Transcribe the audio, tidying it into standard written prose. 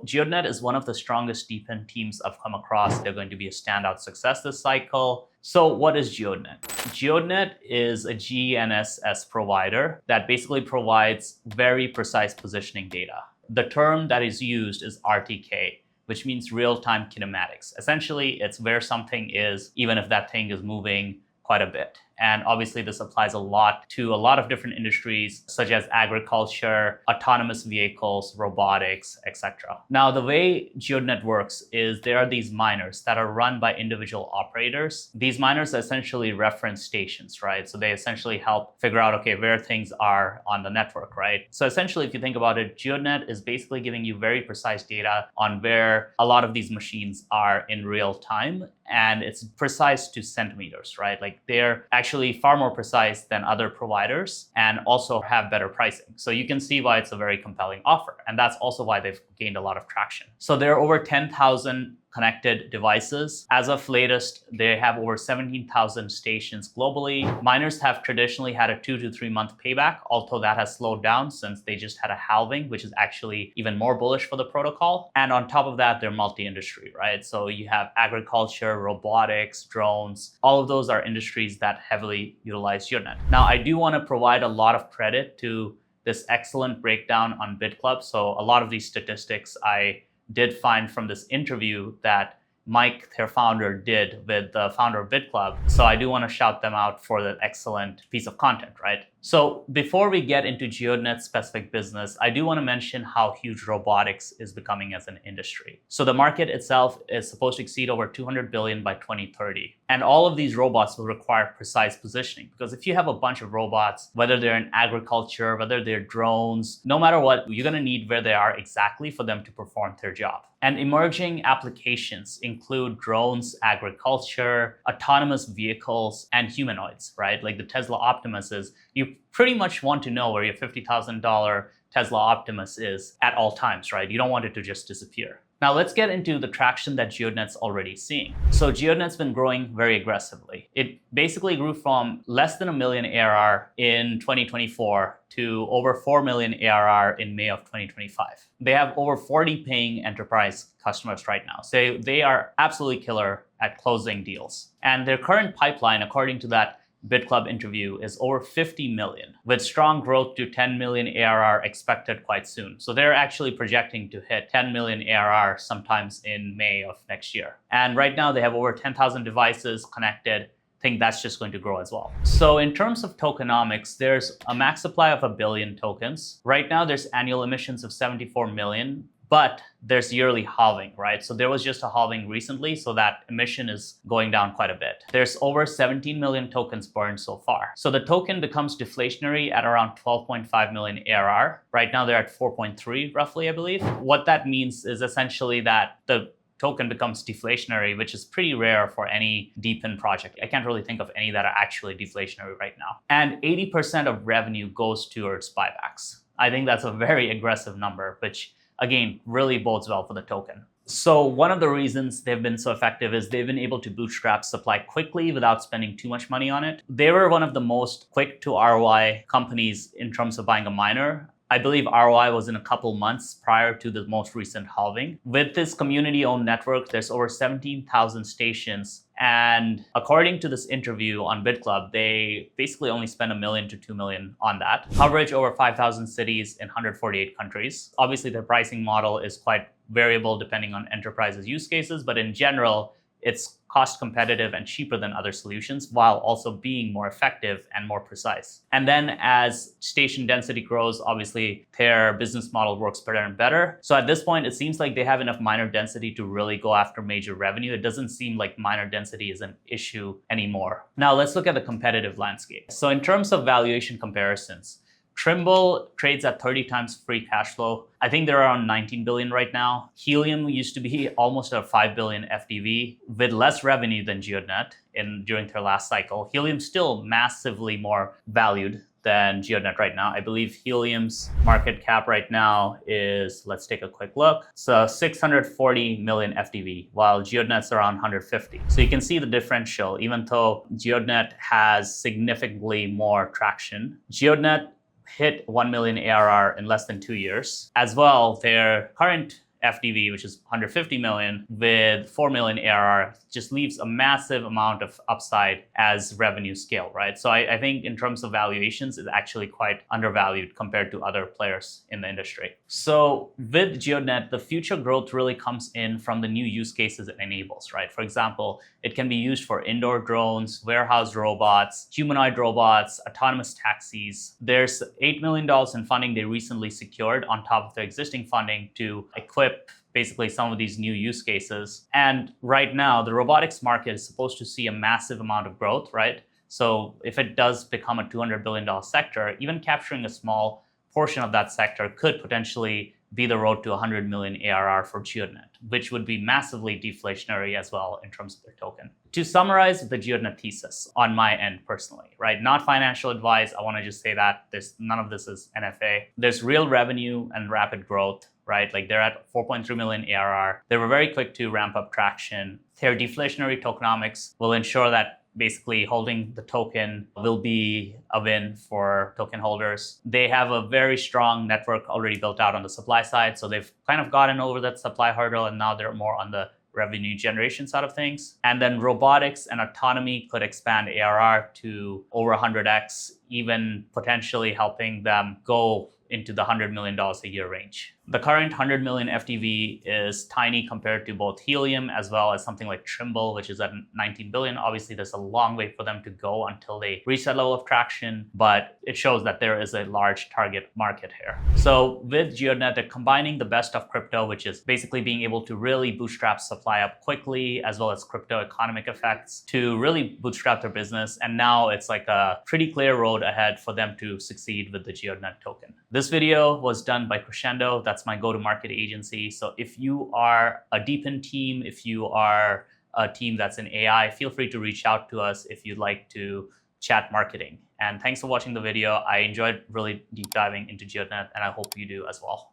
Geodnet is one of the strongest DePIN teams I've come across. They're going to be a standout success this cycle. So what is Geodnet? Geodnet is a GNSS provider that basically provides very precise positioning data. The term that is used is RTK, which means real-time kinematics. Essentially, it's where something is, even if that thing is moving quite a bit. And obviously this applies a lot to a lot of different industries, such as agriculture, autonomous vehicles, robotics, etc. Now, the way Geodnet works is there are these miners that are run by individual operators. These miners essentially reference stations, right? So they essentially help figure out, okay, where things are on the network, right? So essentially, if you think about it, Geodnet is basically giving you very precise data on where a lot of these machines are in real time. And it's precise to centimeters, right? Like they're actually far more precise than other providers and also have better pricing. So you can see why it's a very compelling offer. And that's also why they've gained a lot of traction. So there are over 10,000 connected devices. As of latest, they have over 17,000 stations globally. Miners have traditionally had a 2 to 3 month payback, although that has slowed down since they just had a halving, which is actually even more bullish for the protocol. And on top of that, they're multi-industry, right? So you have agriculture, robotics, drones. All of those are industries that heavily utilize Geodnet. Now, I do want to provide a lot of credit to this excellent breakdown on BitClub. So a lot of these statistics I did find from this interview that Mike, their founder, did with the founder of BitClub. So I do want to shout them out for that excellent piece of content, right? So before we get into Geodnet's specific business, I do want to mention how huge robotics is becoming as an industry. So the market itself is supposed to exceed over 200 billion by 2030. And all of these robots will require precise positioning, because if you have a bunch of robots, whether they're in agriculture, whether they're drones, no matter what, you're going to need where they are exactly for them to perform their job. And emerging applications include drones, agriculture, autonomous vehicles, and humanoids, right? Like the Tesla Optimus is, you pretty much want to know where your $50,000 Tesla Optimus is at all times, right? You don't want it to just disappear. Now let's get into the traction that Geodnet's already seeing. So Geodnet's been growing very aggressively. It basically grew from less than $1 million ARR in 2024 to over 4 million ARR in May of 2025. They have over 40 paying enterprise customers right now. So they are absolutely killer at closing deals. And their current pipeline, according to that BitClub interview, is over 50 million, with strong growth to 10 million ARR expected quite soon. So they're actually projecting to hit 10 million ARR sometimes in May of next year. And right now they have over 10,000 devices connected. I think that's just going to grow as well. So in terms of tokenomics, there's a max supply of 1 billion tokens. Right now there's annual emissions of 74 million. But there's yearly halving, right? So there was just a halving recently, so that emission is going down quite a bit. There's over 17 million tokens burned so far. So the token becomes deflationary at around 12.5 million ARR. Right now they're at 4.3 roughly, I believe. What that means is essentially that the token becomes deflationary, which is pretty rare for any DePIN project. I can't really think of any that are actually deflationary right now. And 80% of revenue goes towards buybacks. I think that's a very aggressive number, which again, really bodes well for the token. So one of the reasons they've been so effective is they've been able to bootstrap supply quickly without spending too much money on it. They were one of the most quick to ROI companies in terms of buying a miner. I believe ROI was in a couple months prior to the most recent halving. With this community-owned network, there's over 17,000 stations. And according to this interview on BitClub, they basically only spend $1 million to $2 million on that. Coverage over 5,000 cities in 148 countries. Obviously, their pricing model is quite variable depending on enterprises' use cases, but in general, it's cost competitive and cheaper than other solutions while also being more effective and more precise. And then as station density grows, obviously their business model works better and better. So at this point, it seems like they have enough miner density to really go after major revenue. It doesn't seem like miner density is an issue anymore. Now let's look at the competitive landscape. So in terms of valuation comparisons, Trimble trades at 30 times free cash flow. I think they're around 19 billion right now. Helium used to be almost a 5 billion FDV with less revenue than Geodnet during their last cycle. Helium's still massively more valued than Geodnet right now. I believe Helium's market cap right now is, let's take a quick look. So 640 million FDV, while Geodnet's around 150. So you can see the differential, even though Geodnet has significantly more traction. Geodnet hit 1 million ARR in less than 2 years. As well, their current FDV, which is 150 million, with 4 million ARR, just leaves a massive amount of upside as revenue scale, right? So I think in terms of valuations, it's actually quite undervalued compared to other players in the industry. So with Geodnet, the future growth really comes in from the new use cases it enables, right? For example, it can be used for indoor drones, warehouse robots, humanoid robots, autonomous taxis. There's $8 million in funding they recently secured on top of their existing funding to equip basically some of these new use cases. And right now, the robotics market is supposed to see a massive amount of growth, right? So if it does become a $200 billion sector, even capturing a small portion of that sector could potentially be the road to 100 million ARR for Geodnet, which would be massively deflationary as well in terms of their token. To summarize the Geodnet thesis on my end personally, right? Not financial advice. I want to just say that none of this is NFA. There's real revenue and rapid growth, right? Like they're at 4.3 million ARR. They were very quick to ramp up traction. Their deflationary tokenomics will ensure that basically holding the token will be a win for token holders. They have a very strong network already built out on the supply side. So they've kind of gotten over that supply hurdle and now they're more on the revenue generation side of things. And then robotics and autonomy could expand ARR to over 100x, even potentially helping them go into the $100 million a year range. The current 100 million FDV is tiny compared to both Helium as well as something like Trimble, which is at 19 billion. Obviously, there's a long way for them to go until they reach that level of traction, but it shows that there is a large target market here. So with Geodnet, they're combining the best of crypto, which is basically being able to really bootstrap supply up quickly, as well as crypto economic effects to really bootstrap their business. And now it's like a pretty clear road ahead for them to succeed with the Geodnet token. This video was done by Crescendo. That's my go-to-market agency. So if you are a DePIN team, if you are a team that's in AI, feel free to reach out to us if you'd like to chat marketing. And thanks for watching the video. I enjoyed really deep diving into Geodnet, and I hope you do as well.